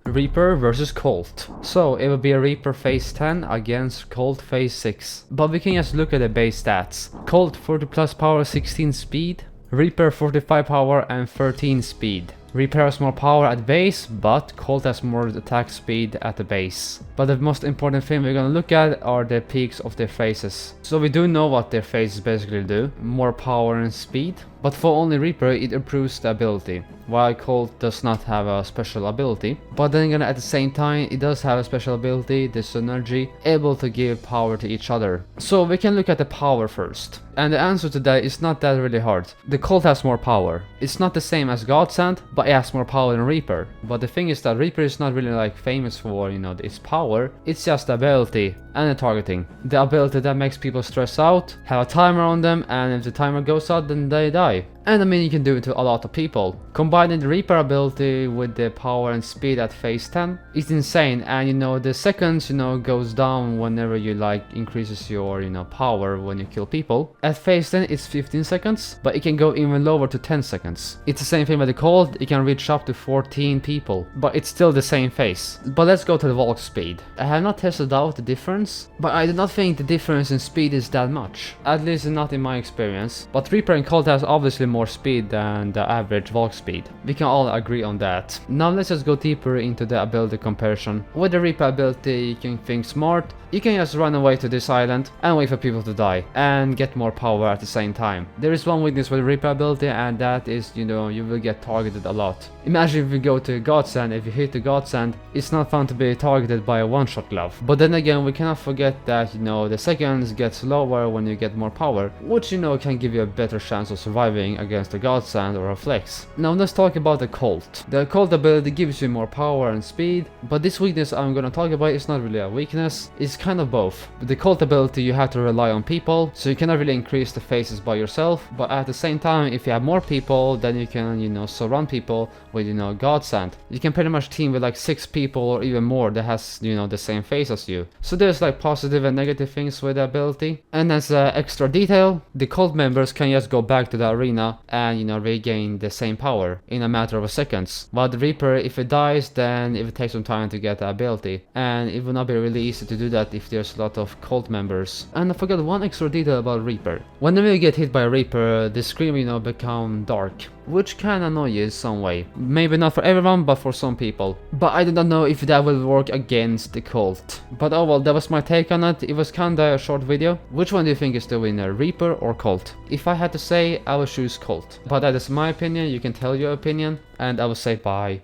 Reaper versus Colt. So it would be a Reaper phase 10 against Colt phase 6. But we can just look at the base stats. Colt 40 plus power, 16 speed. Reaper 45 power and 13 speed. Reaper has more power at base, but Colt has more attack speed at the base. But the most important thing we're gonna look at are the peaks of their phases. So we do know what their phases basically do. More power and speed. But for only Reaper it improves the ability, while Colt does not have a special ability. But then again, at the same time it does have a special ability, the synergy, able to give power to each other. So we can look at the power first. And the answer to that is not that really hard. The Colt has more power. It's not the same as Godsend, but it has more power than Reaper. But the thing is that Reaper is not really like famous for, its power. It's just the ability and the targeting. The ability that makes people stress out, have a timer on them, and if the timer goes out then they die. And I mean, you can do it to a lot of people. Combining the Reaper ability with the power and speed at phase 10 is insane, and the seconds goes down whenever you increases your power when you kill people. At phase 10 it's 15 seconds, but it can go even lower to 10 seconds. It's the same thing with the Colt, it can reach up to 14 people, but it's still the same phase. But let's go to the walk speed. I have not tested out the difference, but I do not think the difference in speed is that much. At least not in my experience. But Reaper and Colt has obviously more speed than the average walk speed. We can all agree on that. Now let's just go deeper into the ability comparison. With the Reaper ability you can think smart. You can just run away to this island and wait for people to die and get more power at the same time. There is one weakness with the Reaper ability, and that is you will get targeted a lot. Imagine if you go to Godsend, if you hit the Godsend, it's not fun to be targeted by a one-shot glove. But then again, we cannot forget that the seconds get slower when you get more power, which can give you a better chance of surviving against a Godsend or a Flex. Now let's talk about the Colt. The Colt ability gives you more power and speed, but this weakness I'm gonna talk about is not really a weakness, it's kind of both. With the Colt ability you have to rely on people, so you cannot really increase the phases by yourself, but at the same time if you have more people then you can surround people with Godsend. You can pretty much team with like 6 people or even more that has the same phase as you. So there's like positive and negative things with the ability. And as extra detail, the Colt members can just go back to the arena and regain the same power in a matter of seconds. While the Reaper, if it dies, then it will take some time to get the ability, and it will not be really easy to do that if there's a lot of Colt members. And I forgot one extra detail about Reaper. Whenever you get hit by a Reaper, the screen become dark, which can annoy you in some way. Maybe not for everyone, but for some people. But I do not know if that will work against the Colt. But oh well, that was my take on it. It was kinda a short video. Which one do you think is the winner, Reaper or Colt? If I had to say, I would choose Colt. But that is my opinion, you can tell your opinion, and I will say bye.